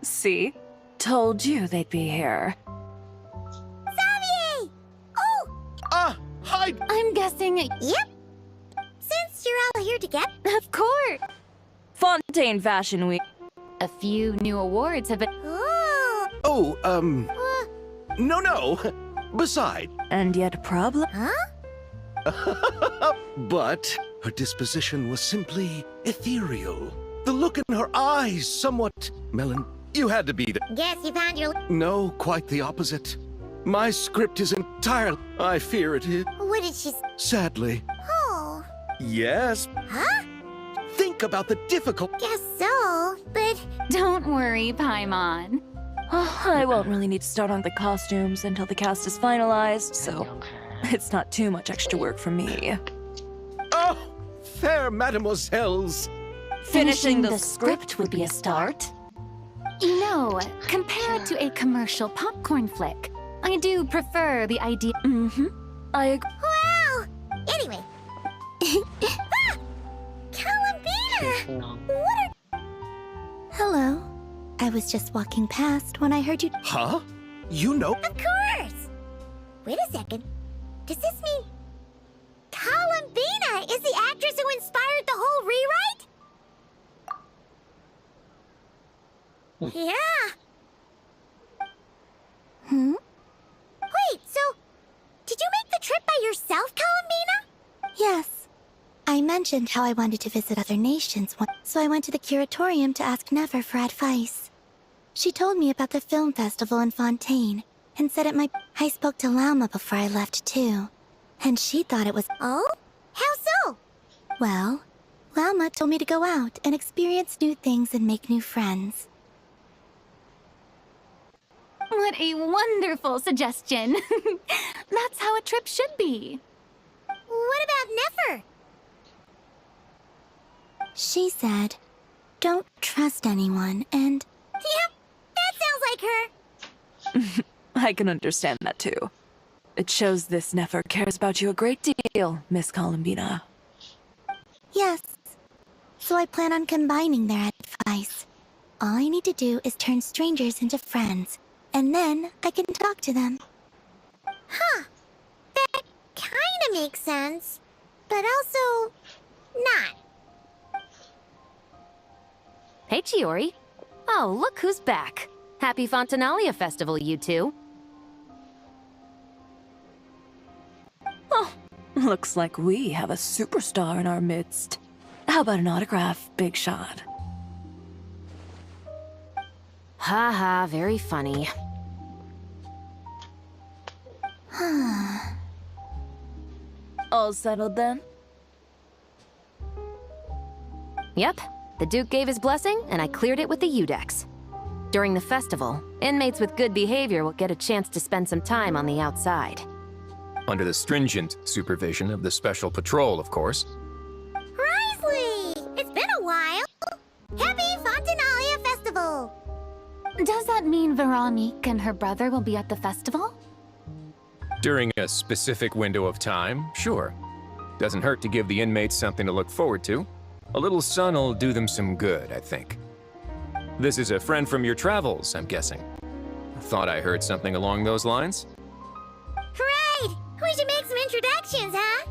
See? Told you they'd be here. Xavier! Oh! Hi! I'm guessing... Yep. Since you're all here together... Of course! Fontaine Fashion Week. A few new awards have been... Oh! No. Beside. And yet a problem? Huh? But her disposition was simply ethereal. The look in her eyes somewhat You had to be the... Guess you found your... No, quite the opposite. My script is entirely... I fear it is. What did she... Sadly. Oh. Yes. Huh? Think about the difficult... Guess so, but... Don't worry, Paimon. I won't really need to start on the costumes until the cast is finalized, so it's not too much extra work for me. Oh, fair mademoiselles. Finishing the script would be a start. You know, compared to a commercial popcorn flick, I do prefer the idea... I agree. Wow! Anyway. Columbina! What are... Hello. I was just walking past when I heard you... Huh? You know... Of course! Wait a second. Does this mean... Columbina is the actress who inspired the whole rewrite? Yeah. Wait, so... Did you make the trip by yourself, Columbina? Yes. I mentioned how I wanted to visit other nations once, so I went to the curatorium to ask Never for advice. She told me about the film festival in Fontaine, and said it might... I spoke to Lalma before I left, too. And she thought it was... Oh? How so? Well, Lalma told me to go out and experience new things and make new friends. What a wonderful suggestion. That's how a trip should be. What about Nefer? She said, don't trust anyone, and... Yep, that sounds like her. I can understand that too. It shows this Nefer cares about you a great deal, Miss Columbina. Yes. So I plan on combining their advice. All I need to do is turn strangers into friends, and then I can talk to them. Huh. That kinda makes sense, but also... not. Hey, Chiori. Oh, look who's back. Happy Fontanalia Festival, you two. Oh, looks like we have a superstar in our midst. How about an autograph, Big Shot? Ha, very funny. All settled then? Yep, the Duke gave his blessing, and I cleared it with the Udex. During the festival, inmates with good behavior will get a chance to spend some time on the outside. Under the stringent supervision of the Special Patrol, of course. Risley! It's been a while! Happy Fontanalia Festival! Does that mean Veronique and her brother will be at the festival? During a specific window of time, sure. Doesn't hurt to give the inmates something to look forward to. A little sun'll do them some good, I think. This is a friend from your travels, I'm guessing. Thought I heard something along those lines. Great! We should make some introductions, huh?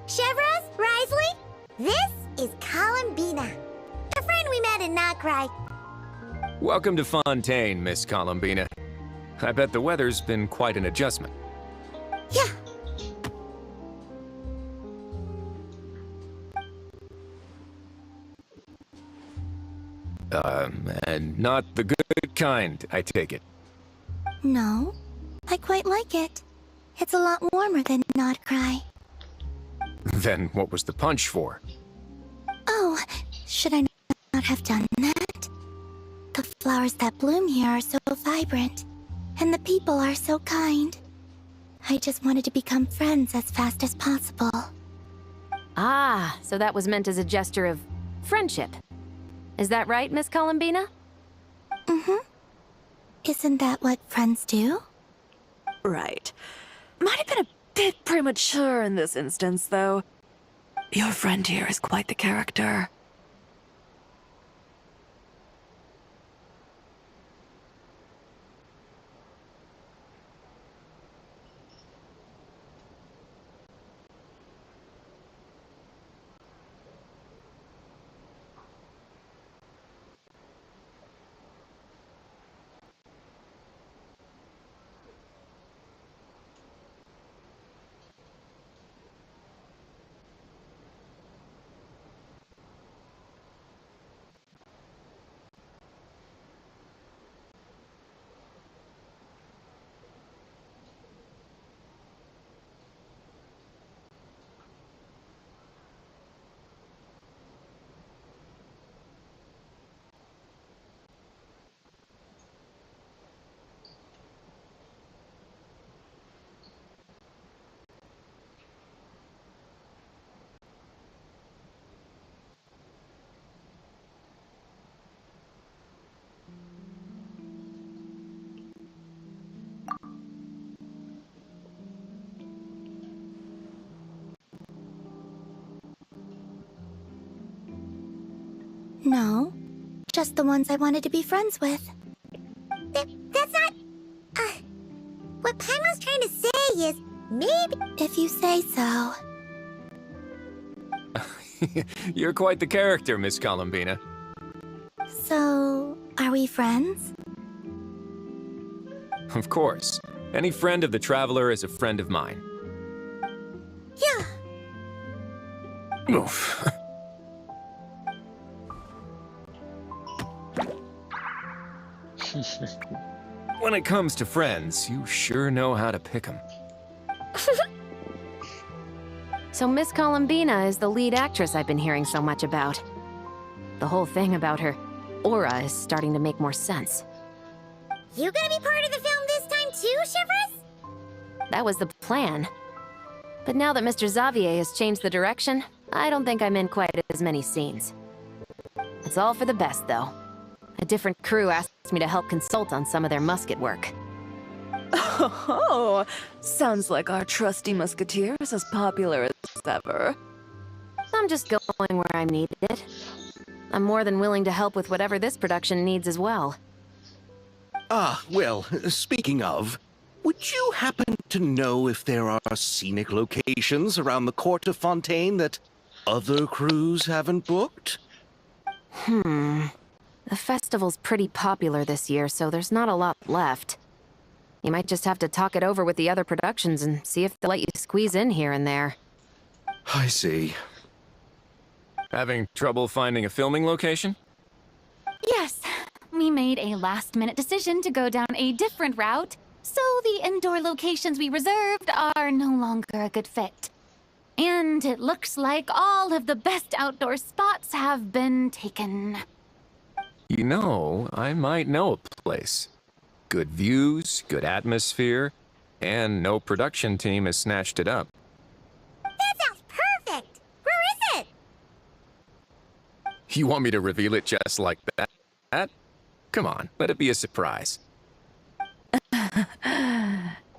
Chevros, Risley, this is Columbina, a friend we met in Nocry. Welcome to Fontaine, Miss Columbina. I bet the weather's been quite an adjustment. Yeah. And not the good kind, I take it. No, I quite like it. It's a lot warmer than Nocry. Then what was the punch for? Oh, should I not have done that? The flowers that bloom here are so vibrant, and the people are so kind. I just wanted to become friends as fast as possible. Ah, so that was meant as a gesture of friendship. Is that right, Miss Columbina? Isn't that what friends do? Right. Might have been a bit premature in this instance, though. Your friend here is quite the character. No, just the ones I wanted to be friends with. That's not... what Paimon's trying to say is, maybe... If you say so. You're quite the character, Miss Columbina. So, are we friends? Of course. Any friend of the Traveler is a friend of mine. Yeah. Oof. When it comes to friends, you sure know how to pick 'em. So Miss Columbina is the lead actress I've been hearing so much about. The whole thing about her aura is starting to make more sense. You gonna be part of the film this time too, Shivers? That was the plan. But now that Mr. Xavier has changed the direction, I don't think I'm in quite as many scenes. It's all for the best, though. A different crew asked me to help consult on some of their musket work. Oh, sounds like our trusty musketeer is as popular as ever. I'm just going where I'm needed. I'm more than willing to help with whatever this production needs as well. Ah, well, speaking of, would you happen to know if there are scenic locations around the Court of Fontaine that other crews haven't booked? The festival's pretty popular this year, so there's not a lot left. You might just have to talk it over with the other productions and see if they'll let you squeeze in here and there. I see. Having trouble finding a filming location? Yes, we made a last-minute decision to go down a different route, so the indoor locations we reserved are no longer a good fit. And it looks like all of the best outdoor spots have been taken. You know, I might know a place. Good views, good atmosphere, and no production team has snatched it up. That sounds perfect! Where is it? You want me to reveal it just like that? Come on, let it be a surprise.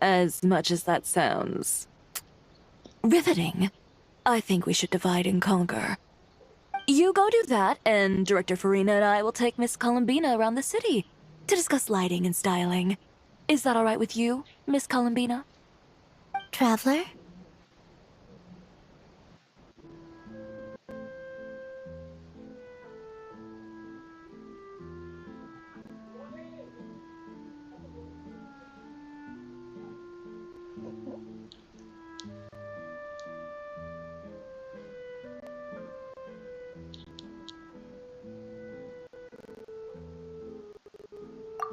As much as that sounds riveting, I think we should divide and conquer. You go do that, and Director Farina and I will take Miss Columbina around the city to discuss lighting and styling. Is that all right with you, Miss Columbina? Traveler?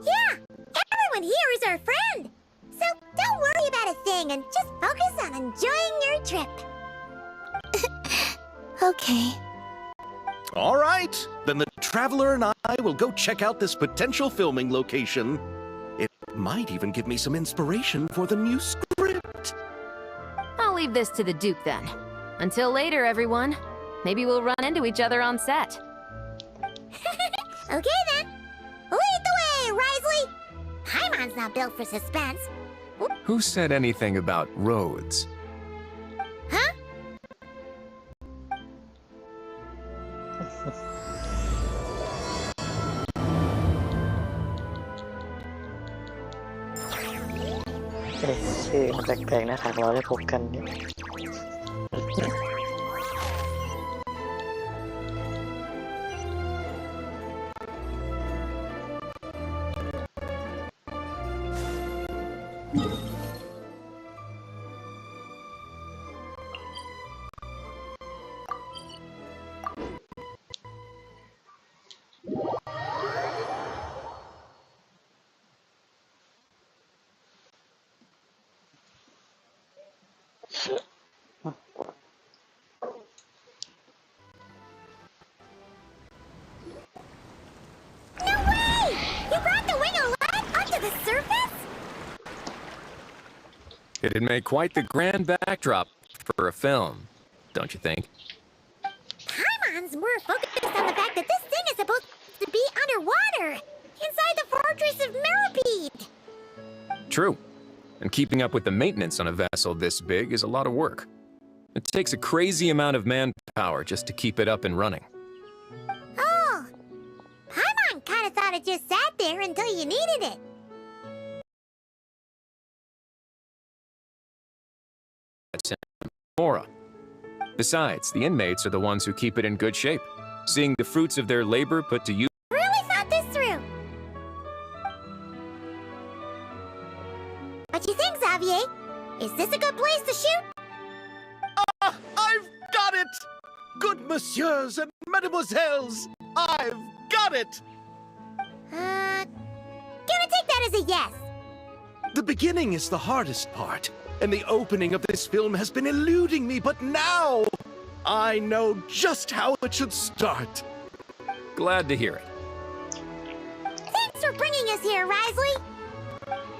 Yeah! Everyone here is our friend! So don't worry about a thing and just focus on enjoying your trip. Okay. All right, then the Traveler and I will go check out this potential filming location. It might even give me some inspiration for the new script. I'll leave this to the Duke then. Until later, everyone. Maybe we'll run into each other on set. Okay then. Lead the way, Risley! Paimon's not built for suspense. Who said anything about roads? Huh? ชื่อมันแปลกๆนะหากเราได้พบกันเนี่ย No way! You brought the wing of light onto the surface? It'd make quite the grand backdrop for a film, don't you think? Paimon's more focused on the fact that this thing is supposed to be underwater, inside the fortress of Millipede. True. And keeping up with the maintenance on a vessel this big is a lot of work. It takes a crazy amount of manpower just to keep it up and running. Oh, thought it just sat there until you needed it. Mora. Besides, the inmates are the ones who keep it in good shape. Seeing the fruits of their labor put to use. Really thought this through. What do you think, Xavier? Is this a good place to shoot? I've got it! Good messieurs and mademoiselles, I've got it! Gonna take that as a yes. The beginning is the hardest part, and the opening of this film has been eluding me, but now I know just how it should start. Glad to hear it. Thanks for bringing us here, Risley.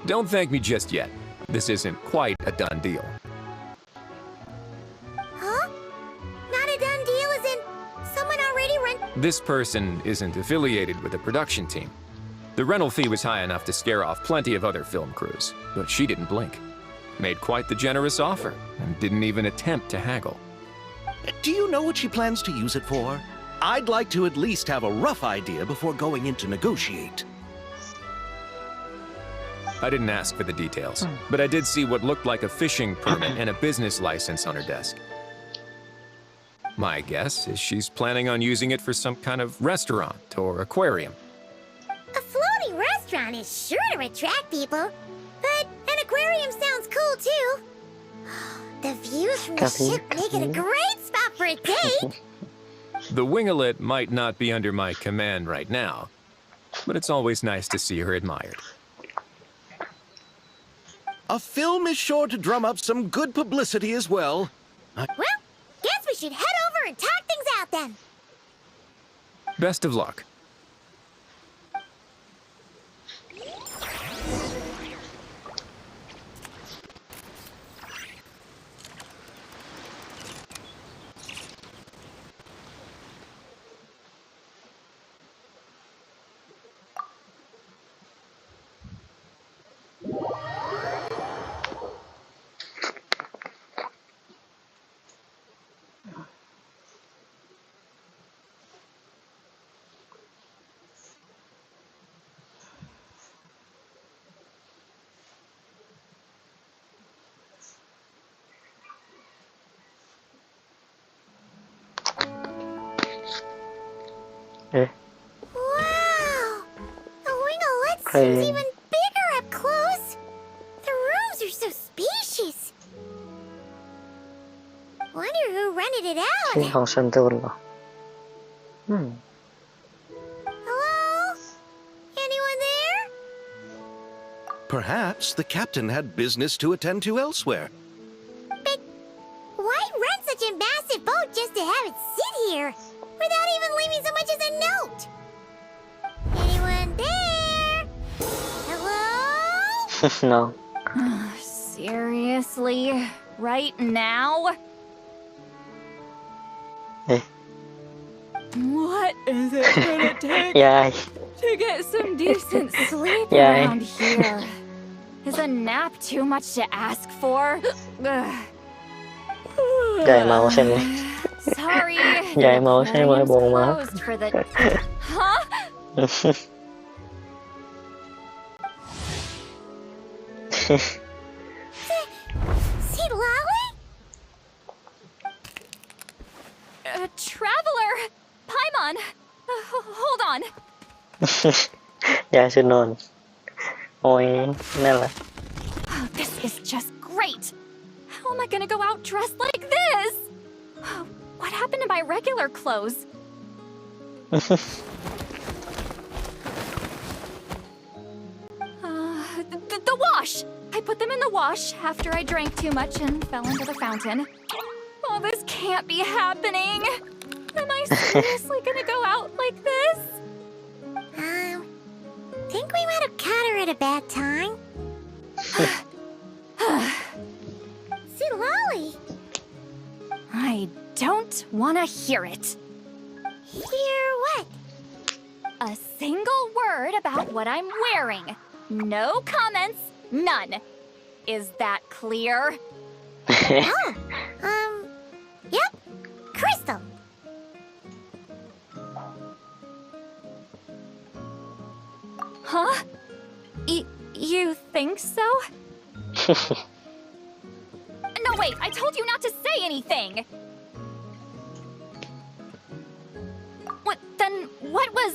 Don't thank me just yet. This isn't quite a done deal. Huh? Not a done deal as in someone already rent... This person isn't affiliated with the production team. The rental fee was high enough to scare off plenty of other film crews, but she didn't blink. Made quite the generous offer, and didn't even attempt to haggle. Do you know what she plans to use it for? I'd like to at least have a rough idea before going in to negotiate. I didn't ask for the details, but I did see what looked like a fishing permit and a business license on her desk. My guess is she's planning on using it for some kind of restaurant or aquarium. A floating restaurant is sure to attract people, but an aquarium sounds cool too. The views from the ship make it a great spot for a date. The winglet might not be under my command right now, but it's always nice to see her admired. A film is sure to drum up some good publicity as well. Well, guess we should head over and talk things out then. Best of luck. Wow! The winglet seems even bigger up close. The rooms are so spacious. Wonder who rented it นี่ out. ของส่วนตัวเหรอ Hello? Anyone there? Perhaps the captain had business to attend to elsewhere. But why rent such a massive boat just to have it sit here without even leaving so much as a note? Anyone there? Hello? no Seriously? Right now? เอ๊ะ What is it gonna take ยาย to get some decent Sleep Yeah. around here. Is a nap too much to ask for? Ugh. ยายเมาใช่ไหม Sorry. ยายเมาใช่ไหม aquarium's บอกมา closed for the... Huh? See Lolly? Traveler! Paimon! Hold on. ยายชุดนอนโอ้ยนั่นแหละ Oh, this is just great. How am I gonna go out dressed like this? Oh, what happened to my regular clothes? The wash! I put them in the wash after I drank too much and fell into the fountain. Oh, this can't be happening. Am I seriously gonna go out like this? Think we might have caught her at a bad time. See Lolly? I don't wanna hear it. Hear what? A single word about what I'm wearing. No comments, none. Is that clear? Yep. Crystal. Huh? You think so? No, wait, I told you not to say anything! What was...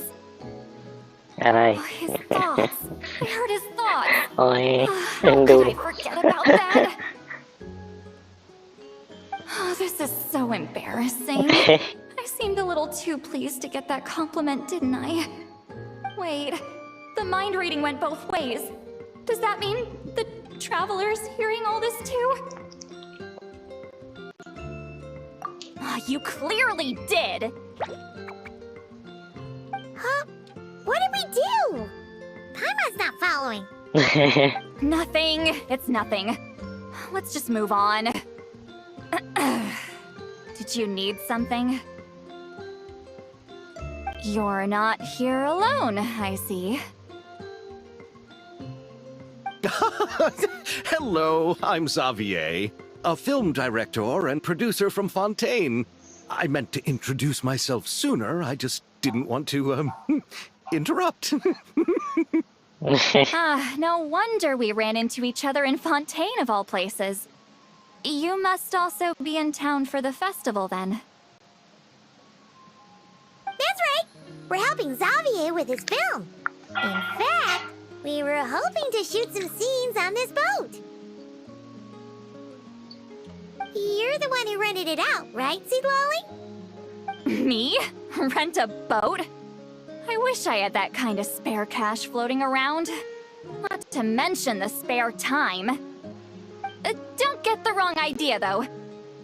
อะไร Oh, his thoughts. I heard his thoughts. โอ้ย How เอ็นดู could I forget about that? Oh, this is so embarrassing. I seemed a little too pleased to get that compliment, didn't I? Wait, the mind reading went both ways. Does that mean the traveler's hearing all this too? Oh, you clearly did! Huh? What did we do? Paimon's not following. Nothing. It's nothing. Let's just move on. Did you need something? You're not here alone, I see. Hello, I'm Xavier, a film director and producer from Fontaine. I meant to introduce myself sooner, I just didn't want to, interrupt. No wonder we ran into each other in Fontaine of all places. You must also be in town for the festival then. That's right. We're helping Xavier with his film. In fact, we were hoping to shoot some scenes on this boat. You're the one who rented it out, right, Seed Lolly? Me? Rent a boat? I wish I had that kind of spare cash floating around. Not to mention the spare time. Don't get the wrong idea, though.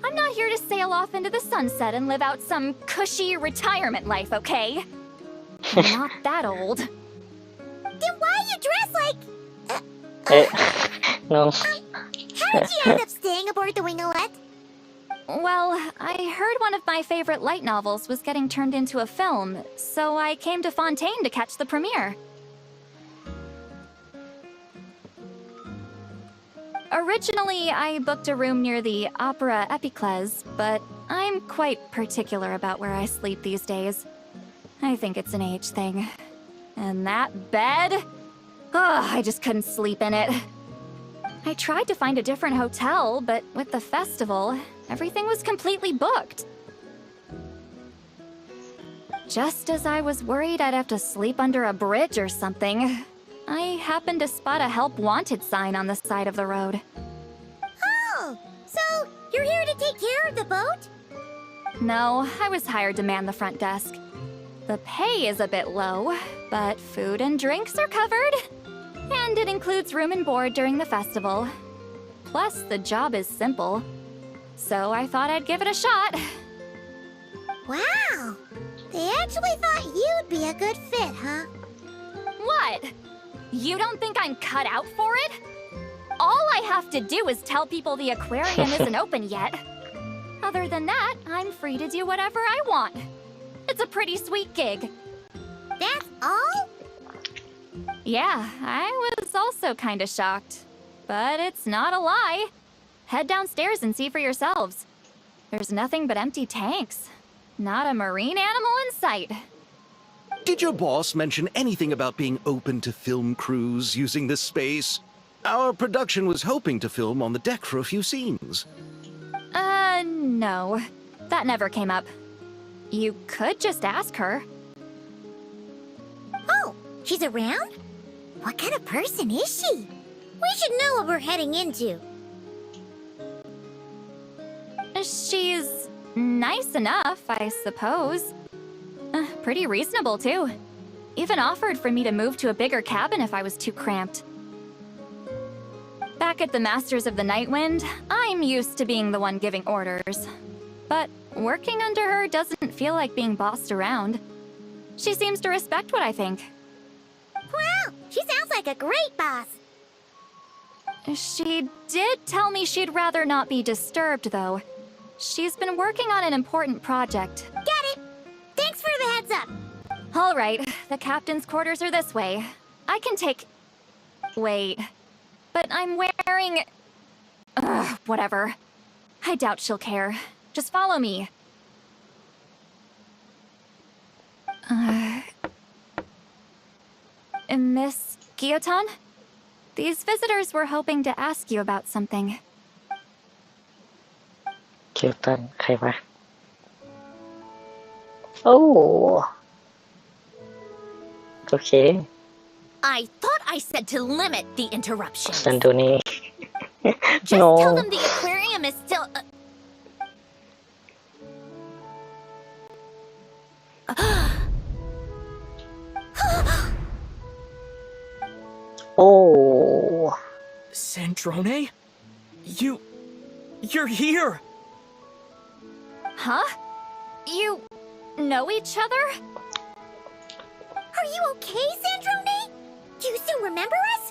I'm not here to sail off into the sunset and live out some cushy retirement life, okay? I'm not that old. Then why you dress like... เอ๊ะน้อง How did you end up staying aboard the Winglet? Well, I heard one of my favorite light novels was getting turned into a film, so I came to Fontaine to catch the premiere. Originally, I booked a room near the Opera Epicles, but I'm quite particular about where I sleep these days. I think it's an age thing. And that bed? Oh, I just couldn't sleep in it. I tried to find a different hotel, but with the festival, everything was completely booked. Just as I was worried I'd have to sleep under a bridge or something, I happened to spot a help wanted sign on the side of the road. Oh, so you're here to take care of the boat? No, I was hired to man the front desk. The pay is a bit low, but food and drinks are covered. And it includes room and board during the festival. Plus, the job is simple. So I thought I'd give it a shot. Wow. They actually thought you'd be a good fit, huh? What? You don't think I'm cut out for it? All I have to do is tell people the aquarium isn't open yet. Other than that, I'm free to do whatever I want. It's a pretty sweet gig. That's all? Yeah, I was also kinda shocked. But it's not a lie. Head downstairs and see for yourselves. There's nothing but empty tanks. Not a marine animal in sight. Did your boss mention anything about being open to film crews using this space? Our production was hoping to film on the deck for a few scenes. No. That never came up. You could just ask her. Oh, she's around? What kind of person is she? We should know what we're heading into. She's nice enough, I suppose. Pretty reasonable, too. Even offered for me to move to a bigger cabin if I was too cramped. Back at the Masters of the Night Wind, I'm used to being the one giving orders. But working under her doesn't feel like being bossed around. She seems to respect what I think. Wow, she sounds like a great boss. She did tell me she'd rather not be disturbed, though. She's been working on an important project. Got it. Thanks for the heads up. All right, the captain's quarters are this way. I can take... Wait. But I'm wearing... whatever. I doubt she'll care. Just follow me. Miss Gyoton? These visitors were hoping to ask you about something. เกียวตันใครวะโอ้โอเค I thought I said to limit the interruptions. ซันตัวนี้ Just no tell them the aquarium is still... โอ้ Sandrone? You're here! Huh? You know each other? Are you okay, Sandrone? Do you still remember us?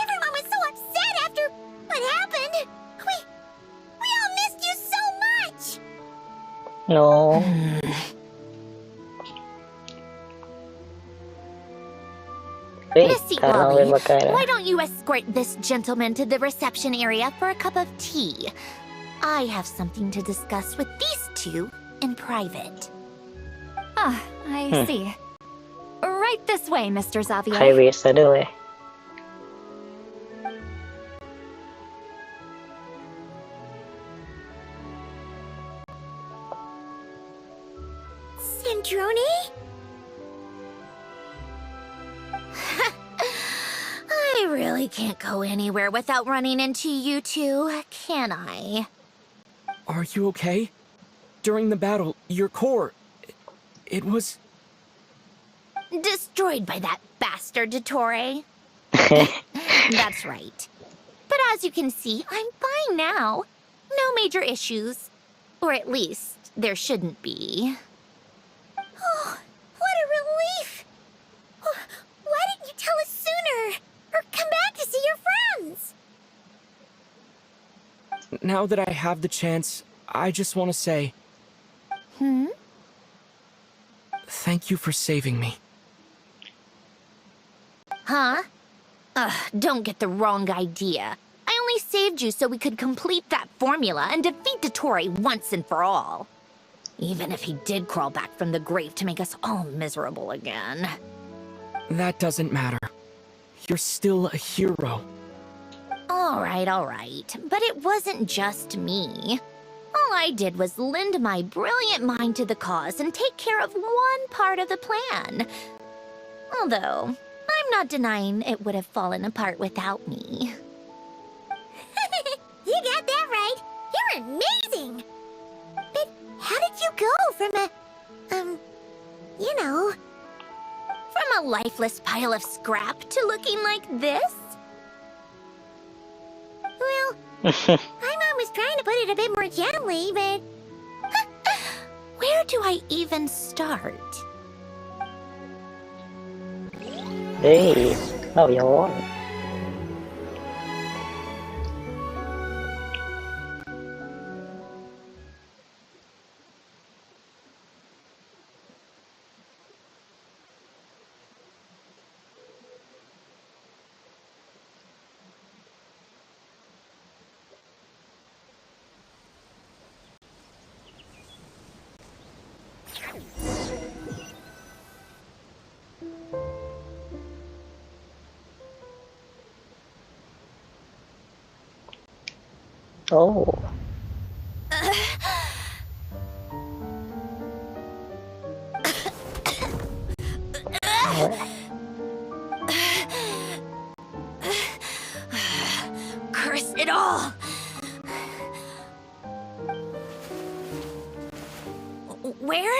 Everyone was so upset after what happened. We all missed you so much. no เฮ้ย Miss ถ้าเราเป็น Wally, มาไกลแล้ว why don't you escort this gentleman to the reception area for a cup of tea? I have something to discuss with these two in private. Ah, I see. Right this way, Mr. ไพร Xavier. เวทซะด้วย Sandrone? I really can't go anywhere without running into you two, can I? Are you okay? During the battle, your core... It was... Destroyed by that bastard Dottore. That's right. But as you can see, I'm fine now. No major issues. Or at least, there shouldn't be. Oh, what a relief! Why didn't you tell us sooner? Or come back to see your friends? Now that I have the chance, I just want to say... Thank you for saving me. Huh? Don't get the wrong idea. I only saved you so we could complete that formula and defeat Dottore once and for all. Even if he did crawl back from the grave to make us all miserable again. That doesn't matter. You're still a hero. All right. But it wasn't just me. All I did was lend my brilliant mind to the cause and take care of one part of the plan. Although, I'm not denying it would have fallen apart without me. You got that right. You're amazing. But how did you go from from a lifeless pile of scrap to looking like this? Well, my mom was trying to put it a bit more gently, but... Where do I even start? เฮ้ยเราย้อน โอ้ Curse it all! Where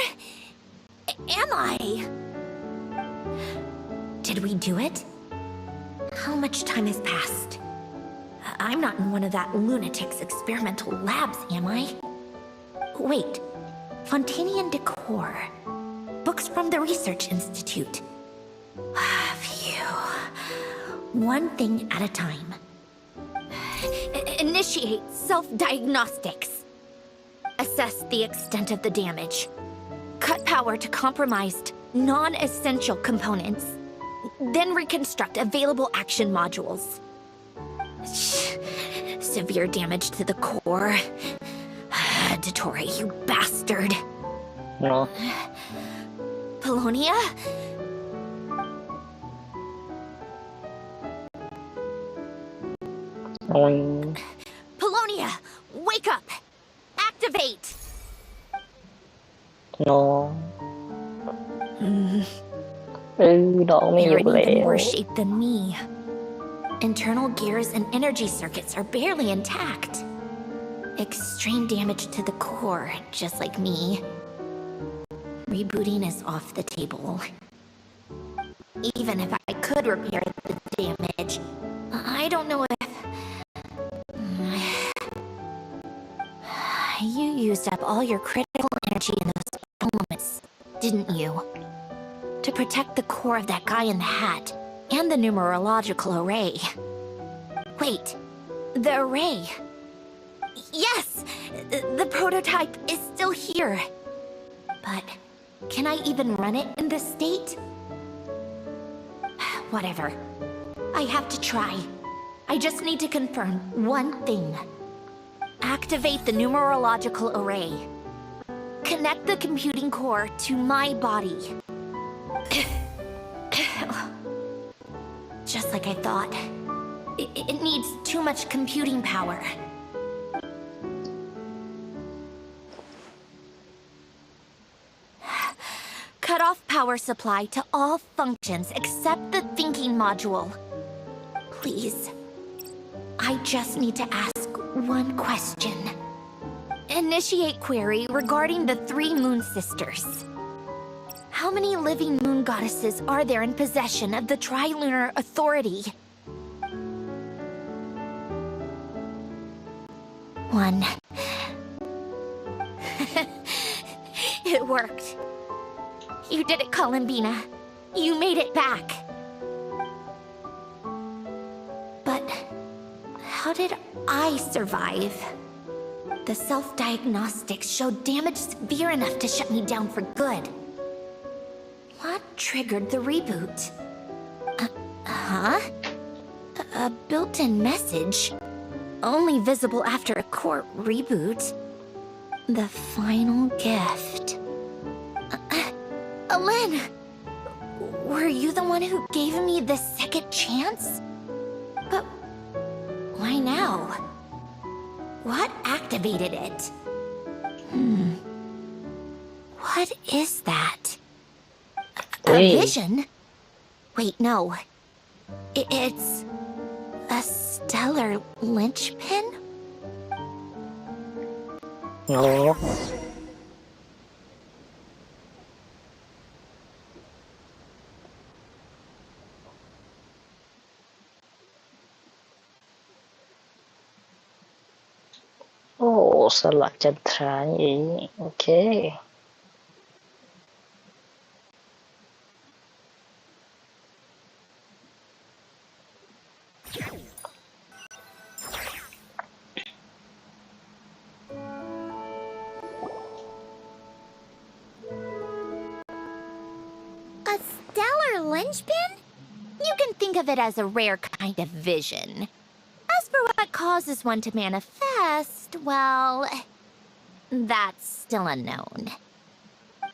am I? Did we do it? How much time has passed? I'm not in one of that lunatic's experimental labs, am I? Wait, Fontanian Decor. Books from the Research Institute. Phew. One thing at a time. Initiate self-diagnostics. Assess the extent of the damage. Cut power to compromised, non-essential components. Then reconstruct available action modules. Severe damage to the core. Dottore, you bastard. เนาะ Polonia? โอ้ย Polonia, wake up! Activate! น้องน้องไม่อยู่ You're แล้ even ว more shape than me. Internal gears and energy circuits are barely intact. Extreme damage to the core, just like me. Rebooting is off the table. Even if I could repair the damage, I don't know if... You used up all your critical energy in those moments, didn't you? To protect the core of that guy in the hat, and the numerological array. Wait, the array. Yes! The prototype is still here. But can I even run it in this state? Whatever. I have to try. I just need to confirm one thing. Activate the numerological array. Connect the computing core to my body. Just like I thought. It needs too much computing power. Cut off power supply to all functions except the thinking module. Please. I just need to ask one question. Initiate query regarding the 3 moon sisters. How many living moon goddesses are there in possession of the Trilunar Authority? 1. It worked. You did it, Columbina. You made it back. But how did I survive? The self-diagnostics showed damage severe enough to shut me down for good. What triggered the reboot? Huh? A built-in message? Only visible after a core reboot? The final gift. Lynn! Were you the one who gave me the second chance? But why now? What activated it? What is that? A vision? Wait, no. It's a stellar linchpin? โอ้ โอ้สลักจันทรานี่เองโอเค A stellar linchpin? You can think of it as a rare kind of vision. As for what causes one to manifest, well, that's still unknown.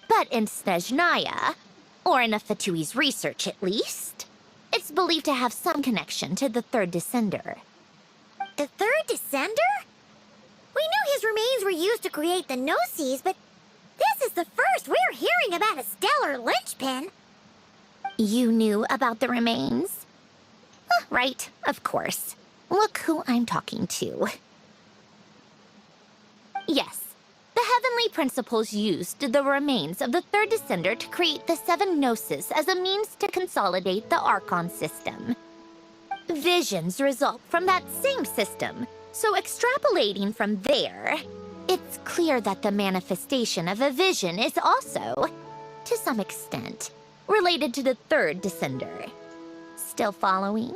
But in Snezhnaya, or in Afatui's research at least, it's believed to have some connection to the third descender. The 3rd descender? We knew his remains were used to create the Gnosis, but this is the first we're hearing about a stellar linchpin. You knew about the remains? Right, of course. Look who I'm talking to. Yes, the heavenly principles used the remains of the third descender to create the 7 Gnosis as a means to consolidate the Archon system. Visions result from that same system, so extrapolating from there, it's clear that the manifestation of a vision is also, to some extent, related to the third descender. Still following?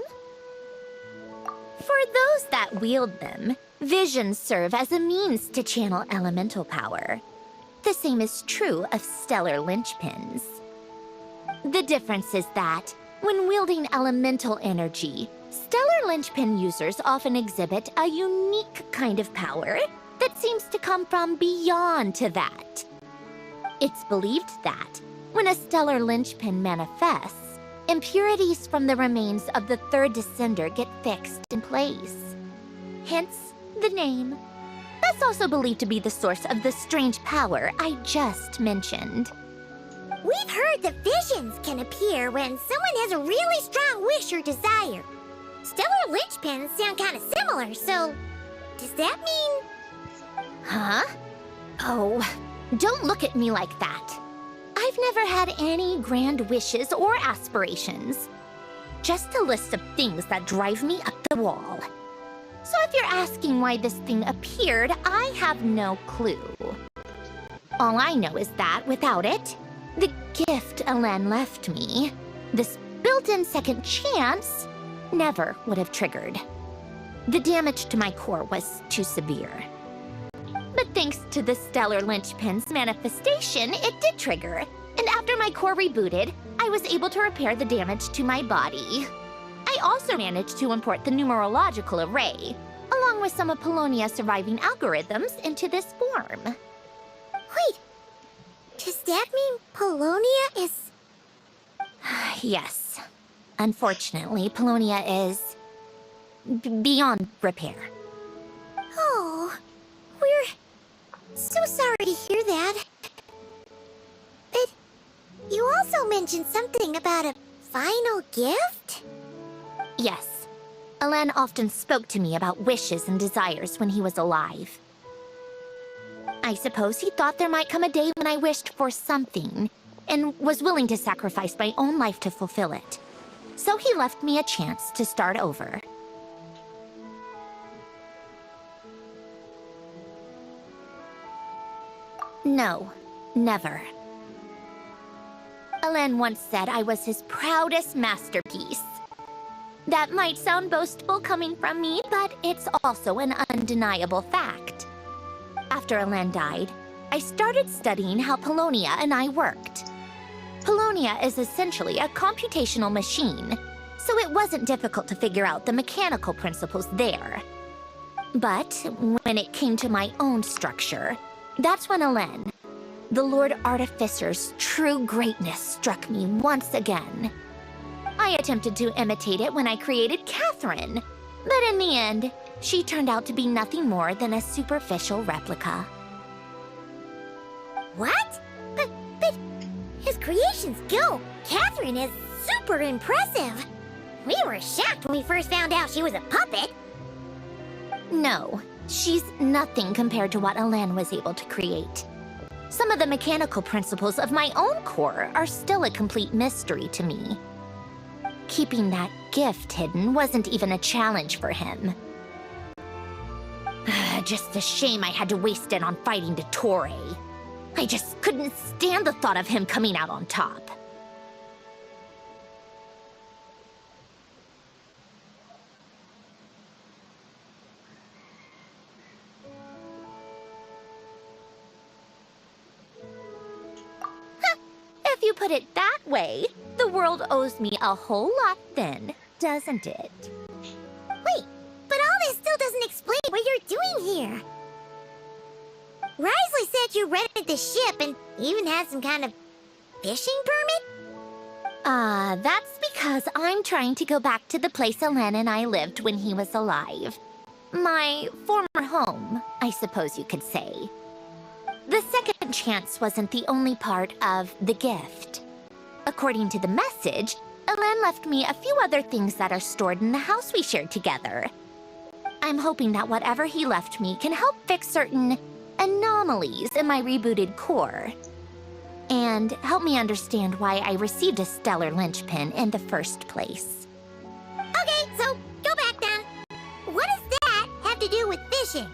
For those that wield them, visions serve as a means to channel elemental power. The same is true of stellar linchpins. The difference is that, when wielding elemental energy, stellar linchpin users often exhibit a unique kind of power that seems to come from beyond to that. It's believed that, when a stellar linchpin manifests, impurities from the remains of the third descender get fixed in place. hence the name. That's also believed to be the source of the strange power I just mentioned. We've heard that visions can appear when someone has a really strong wish or desire. Stellar linchpins sound kind of similar, so does that mean... Huh? Oh, don't look at me like that. I've never had any grand wishes or aspirations. Just a list of things that drive me up the wall. So if you're asking why this thing appeared, I have no clue. All I know is that without it, the gift Elen left me, this built-in second chance, never would have triggered. The damage to my core was too severe. But thanks to the stellar linchpin's manifestation, it did trigger. And after my core rebooted, I was able to repair the damage to my body. I also managed to import the numerological array, along with some of Polonia's surviving algorithms, into this form. Wait, does that mean Polonia is... Yes. Unfortunately, Polonia is... beyond repair. Oh, we're so sorry to hear that. But you also mentioned something about a final gift? Yes. Elen often spoke to me about wishes and desires when he was alive. I suppose he thought there might come a day when I wished for something, and was willing to sacrifice my own life to fulfill it. So he left me a chance to start over. No, never. Elen once said I was his proudest masterpiece. That might sound boastful coming from me, but it's also an undeniable fact. After Elen died, I started studying how Polonia and I worked. Polonia is essentially a computational machine, so it wasn't difficult to figure out the mechanical principles there. But when it came to my own structure, that's when Elen, the Lord Artificer's true greatness, struck me once again. I attempted to imitate it when I created Catherine, but in the end, she turned out to be nothing more than a superficial replica. What? But his creations go. Catherine is super impressive. We were shocked when we first found out she was a puppet. No, she's nothing compared to what Elen was able to create. Some of the mechanical principles of my own core are still a complete mystery to me. Keeping that gift hidden wasn't even a challenge for him. Just a shame I had to waste it on fighting Dottore. I just couldn't stand the thought of him coming out on top. If you put it that way, the world owes me a whole lot then, doesn't it? Wait, but all this still doesn't explain what you're doing here. Risley said you rented the ship and even had some kind of fishing permit? That's because I'm trying to go back to the place Elen and I lived when he was alive. My former home, I suppose you could say. The second chance wasn't the only part of the gift. According to the message, Elen left me a few other things that are stored in the house we shared together. I'm hoping that whatever he left me can help fix certain anomalies in my rebooted core. And help me understand why I received a stellar linchpin in the first place. Okay, so go back then. What does that have to do with fishing?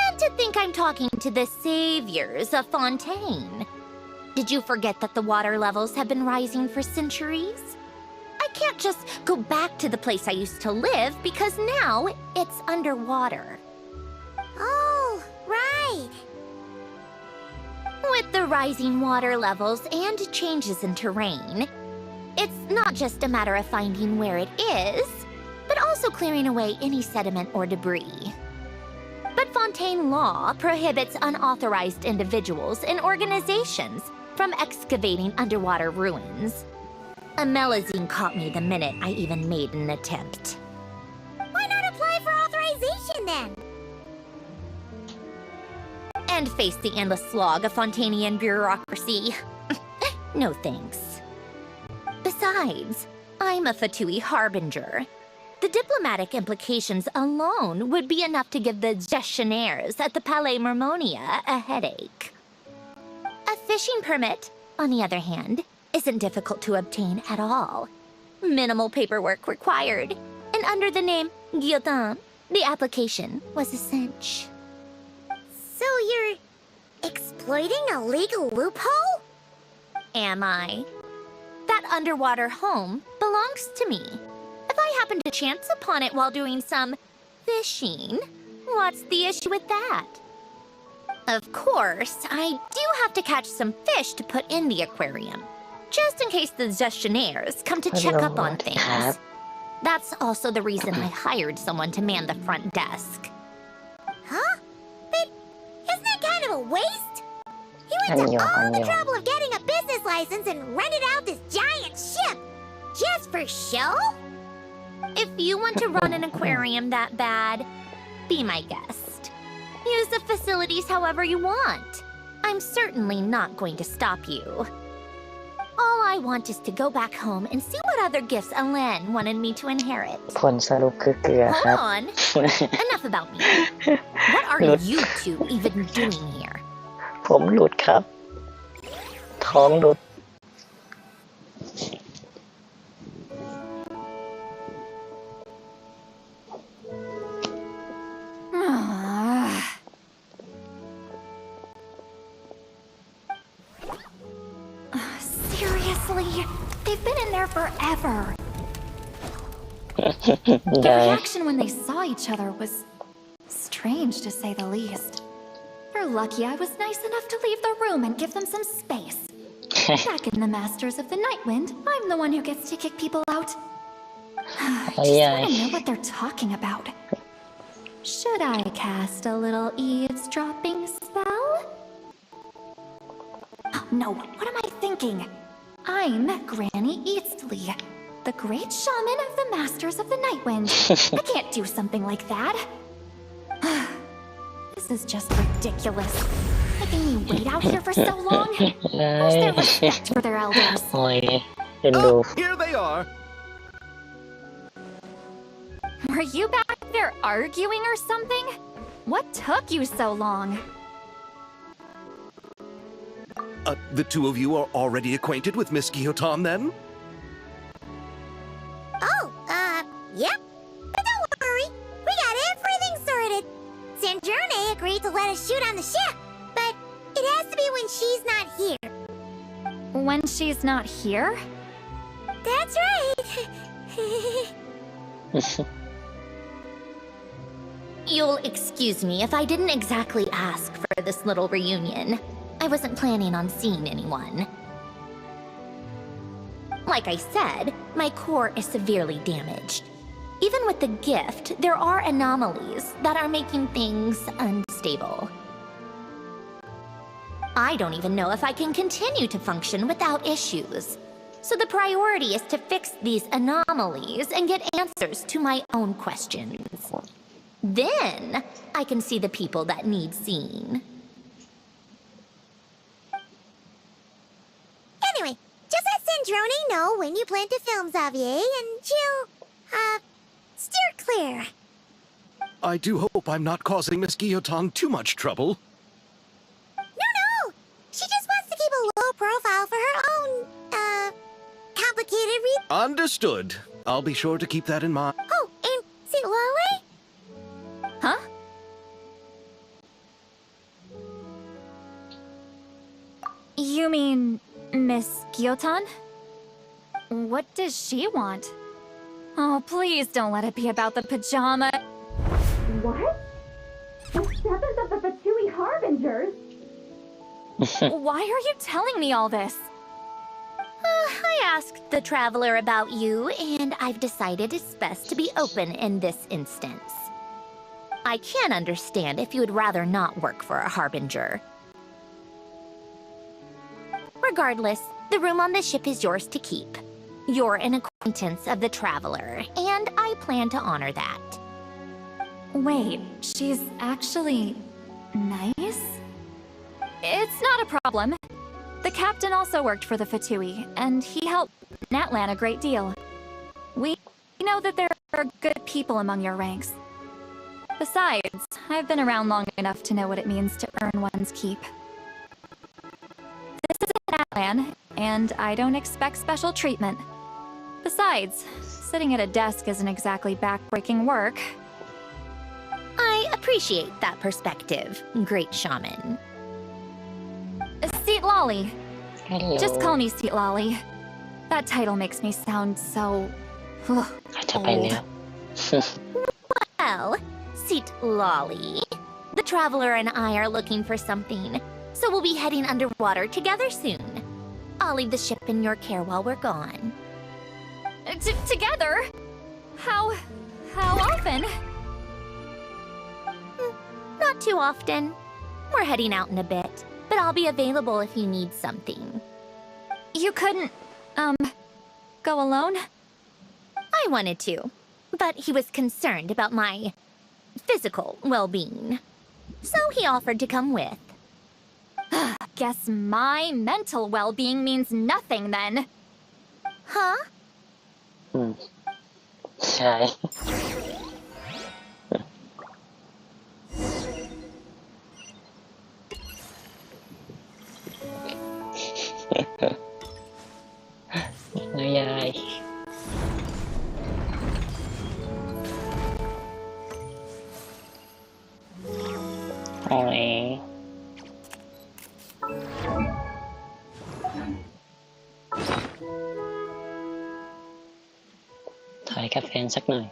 And to think I'm talking to the saviors of Fontaine. Did you forget that the water levels have been rising for centuries? I can't just go back to the place I used to live because now it's underwater. Oh, right. With the rising water levels and changes in terrain, it's not just a matter of finding where it is, but also clearing away any sediment or debris. But Fontaine law prohibits unauthorized individuals and organizations from excavating underwater ruins. A Melazine caught me the minute I even made an attempt. Why Fontaine then. And face the endless slog of Fontanian bureaucracy. No thanks. Besides, I'm a Fatui harbinger. The diplomatic implications alone would be enough to give the gestionnaires at the Palais Mermonia a headache. A fishing permit, on the other hand, isn't difficult to obtain at all. Minimal paperwork required, and under the name Guillotin, the application was a cinch. So you're exploiting a legal loophole? Am I? That underwater home belongs to me. If I happen to chance upon it while doing some fishing, what's the issue with that? Of course, I do have to catch some fish to put in the aquarium, just in case the gestionnaires come to check up on things. That's also the reason I hired someone to man the front desk. Huh? But isn't that kind of a waste? You went to all the trouble of getting a business license and rented out this giant ship just for show? If you want to run an aquarium that bad, be my guest. Use the facilities however you want. I'm certainly not going to stop you. All I want is to go back home and see what other gifts Alain wanted me to inherit. ผลสรุปคือเกลือค Hold รับ on. Enough about me. What are you two even doing here? ผมหลุดครับ ท้องหลุด Seriously? They've been in there forever. The ได้ reaction when they saw each other was strange, to say the least. They're lucky I was nice enough to leave the room and give them some space. Back in the Masters of the Nightwind, I'm the one who gets to kick people out. I just want to know what they're talking about. Should I cast a little eavesdropping spell? Oh, no, what am I thinking? I'm Granny Eastly, the great shaman of the Masters of the Nightwind. I can't do something like that. This is just ridiculous. Making me wait out here for so long. Where's their respect for their elders? โอ้ยเอ็นดู Here they are. Were you back there arguing or something? What took you so long? The two of you are already acquainted with Miss Guillotin, then? Oh, yep. But don't worry, we got everything sorted. Sandrone agreed to let us shoot on the ship, but it has to be when she's not here. When she's not here? That's right. You'll excuse me if I didn't exactly ask for this little reunion. I wasn't planning on seeing anyone. Like I said, my core is severely damaged. Even with the gift, there are anomalies that are making things unstable. I don't even know if I can continue to function without issues. So the priority is to fix these anomalies and get answers to my own questions. Then, I can see the people that need seeing. Anyway, just let Sandrone know when you plan to film Xavier, and she'll, steer clear. I do hope I'm not causing Miss Guillotin too much trouble. No! She just wants to keep a low profile for her own, complicated Understood. I'll be sure to keep that in mind. Oh, and see Lale? Huh? You mean Miss Guillotin? What does she want? Oh, please don't let it be about the pajama. What? The seventh of the Fatui Harbingers? Why are you telling me all this? I asked the Traveler about you, and I've decided it's best to be open in this instance. I can understand if you would rather not work for a Harbinger. Regardless, the room on the ship is yours to keep. You're an acquaintance of the Traveler, and I plan to honor that. Wait, she's actually nice? It's not a problem. The captain also worked for the Fatui, and he helped Natlan a great deal. We know that there are good people among your ranks. Besides, I've been around long enough to know what it means to earn one's keep. This is Natlan, and I don't expect special treatment. Besides, sitting at a desk isn't exactly back-breaking work. I appreciate that perspective, great shaman. Seat Lolly. Hello. Just call me Seat Lolly. That title makes me sound so... จะไปแล้ว Well, Seat Lolly. The traveler and I are looking for something, so we'll be heading underwater together soon. I'll leave the ship in your care while we're gone. Together? How often? Not too often. We're heading out in a bit, but I'll be available if you need something. You couldn't, go alone? I wanted to, but he was concerned about my physical well-being. So he offered to come with. Guess my mental well-being means nothing then. Huh? ใช่ นะยายโอ้ยถ่ายกับแฟนสักหน่อย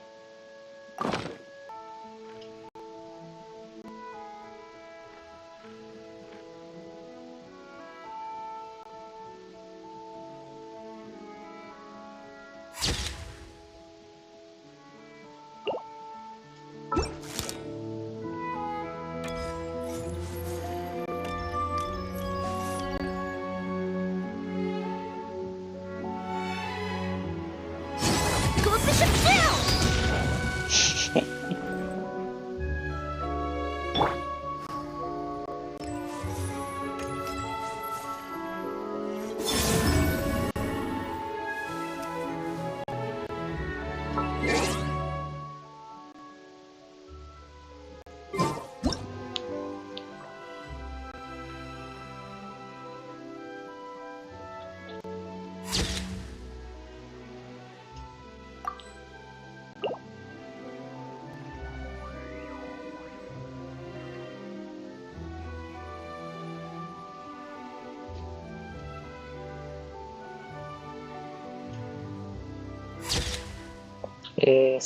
Close the ship down!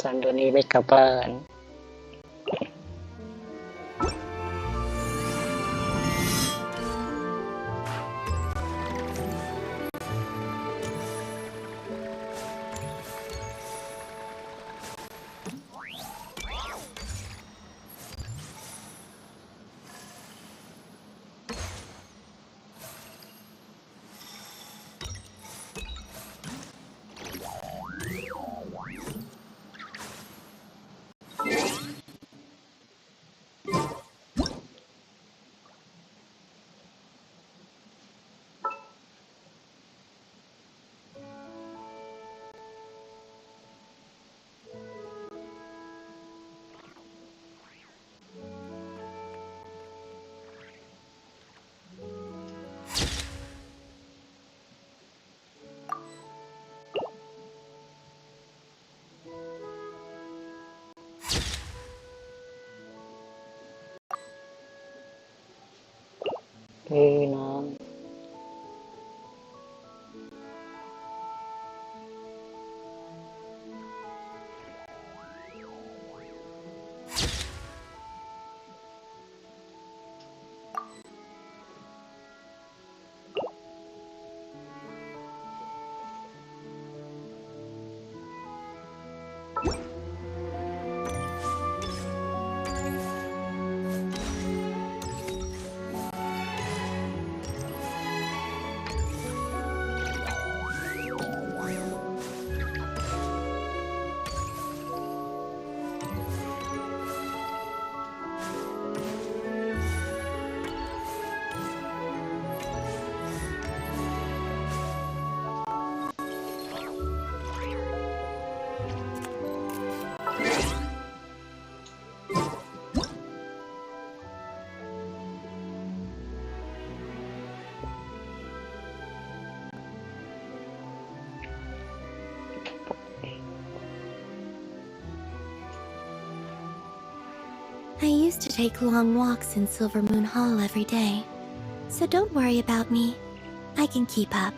ซันโดนี้ไม่กลับบ้าน น้อง I used to take long walks in Silver Moon Hall every day, so don't worry about me. I can keep up.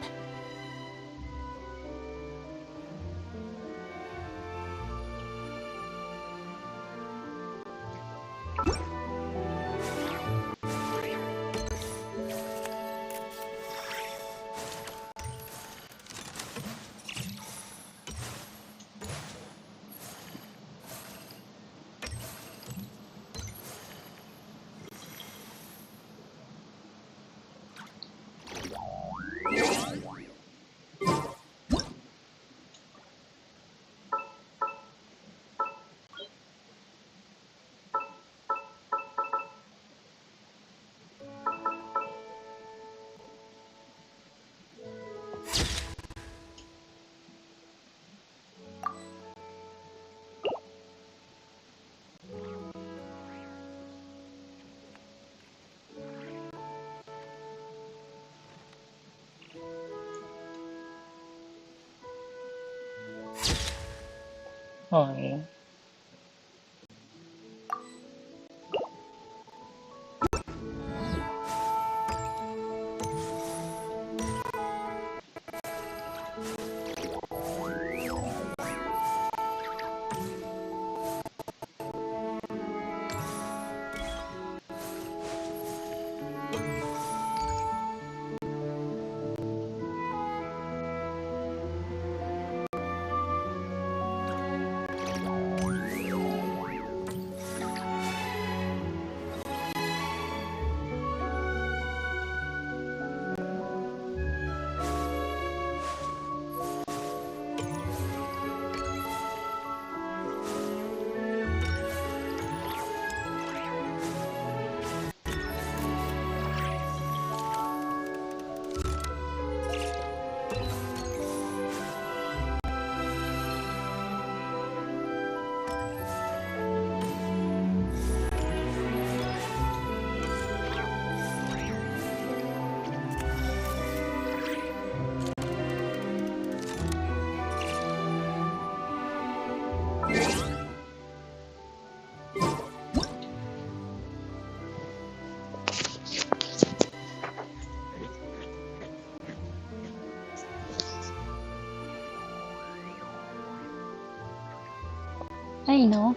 Ôi. ให้เนาะ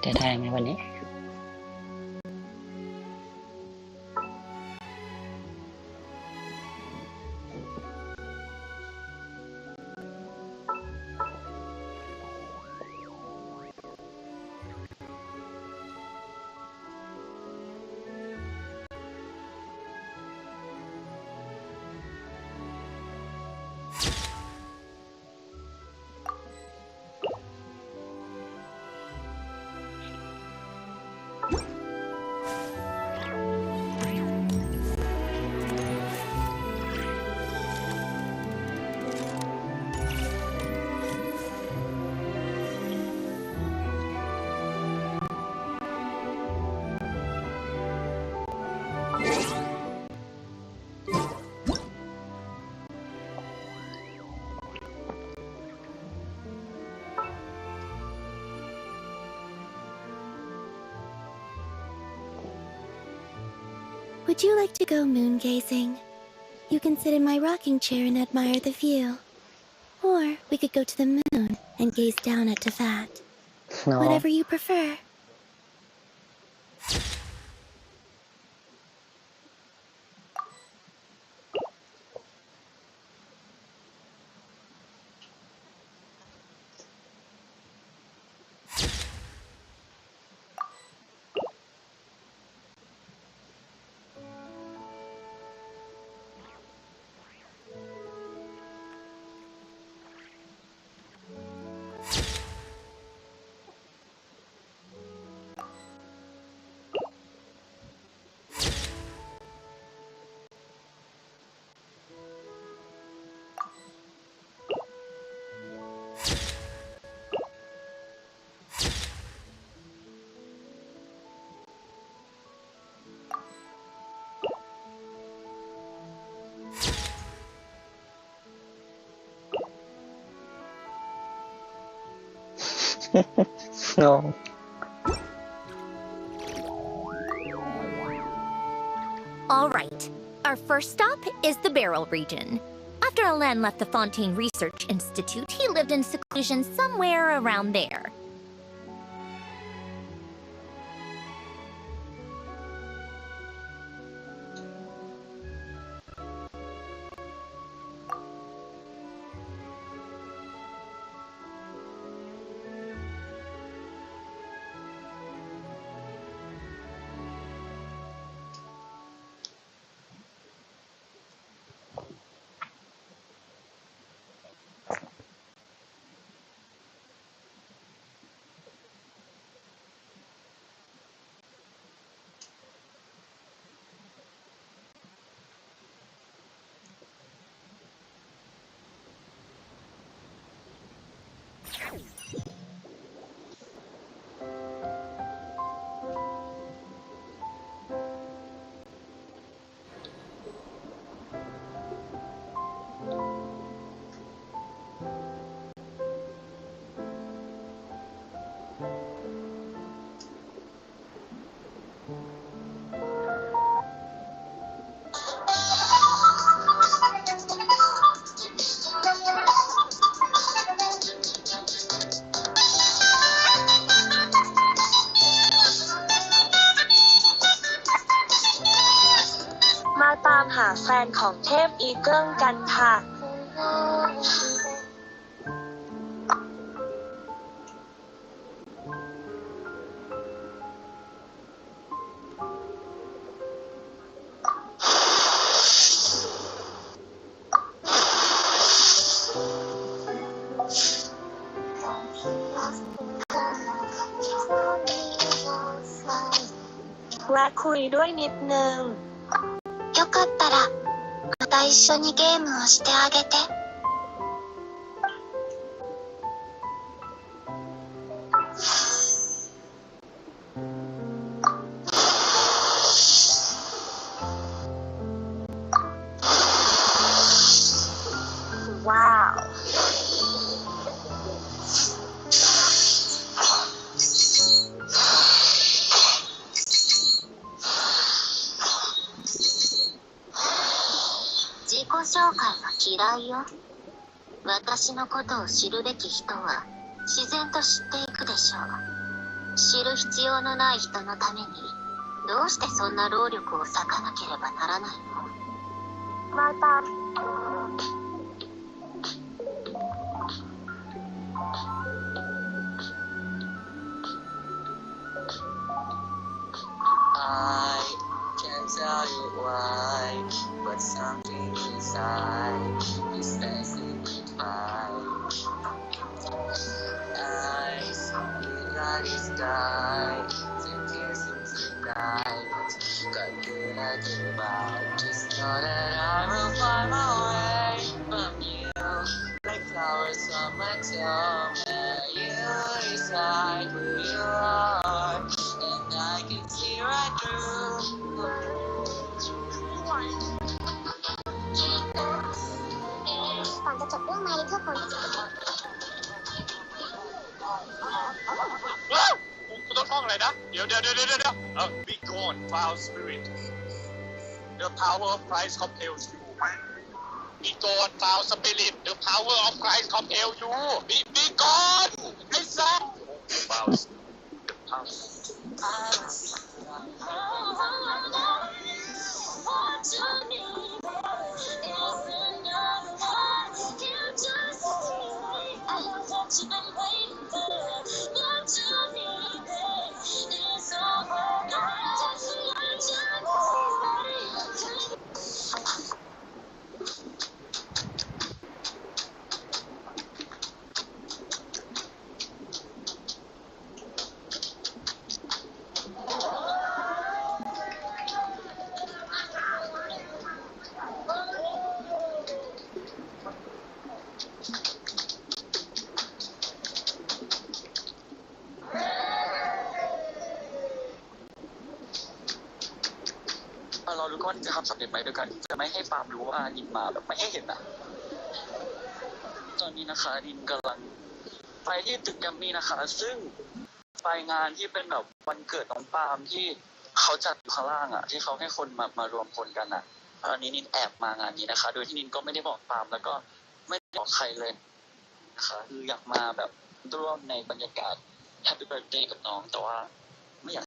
จะได้ไหมวันนี้ Would you like to go moon gazing? You can sit in my rocking chair and admire the view. Or we could go to the moon and gaze down at Tefat. เนาะ Whatever you prefer. เนาะ All right. Our first stop is the Barrel region. After Alain left the Fontaine Research Institute, he lived in seclusion somewhere around there.มาตามหาแฟนของเทพอีเกิลกันค่ะ แวะคุยด้วยนิดนึง よかったら、また一緒にゲームをしてあげて。ว้าว 自己紹介は嫌いよ。私のことを知るべき人は自然と知っていくでしょう。知る必要のない人のためにどうしてそんな労力を割かなければならないの？ มาตาม I can't tell you why, but something inside is saying goodbye. Eyes look at the sky, thinking since you died, but got good at goodbye. Just know that I will find my way from you, like flowers on my tongue. Where you decide who you are, and I can see right through. ก่อนจะจบเรื่อง My Little Pony กูต้องท่องอะไรนะ เดี๋ยว be gone foul spirit The power of Christ compels you มีโกนฟาวสปิริต The power of Christ compels you มีก่อนไอ้สัส เรารู้ว่าจะทำสำเร็จไหมโดยการจะไม่ให้ปาล์มรู้ว่านินมาแบบไม่ให้เห็นนะตอนนี้นะคะนินกำลังไปที่ตึกแกรมมี่นะคะซึ่งไปงานที่เป็นแบบวันเกิดของปาล์มที่เขาจัดอยู่ข้างล่างอ่ะที่เขาให้คนมารวมพลกันอ่ะตอนนี้นินแอบมางานนี้นะคะโดยที่นินก็ไม่ได้บอกปาล์มแล้วก็ไม่ได้บอกใครเลยนะคะคืออยากมาแบบร่วมในบรรยากาศ Happy Birthday กับน้องแต่ว่า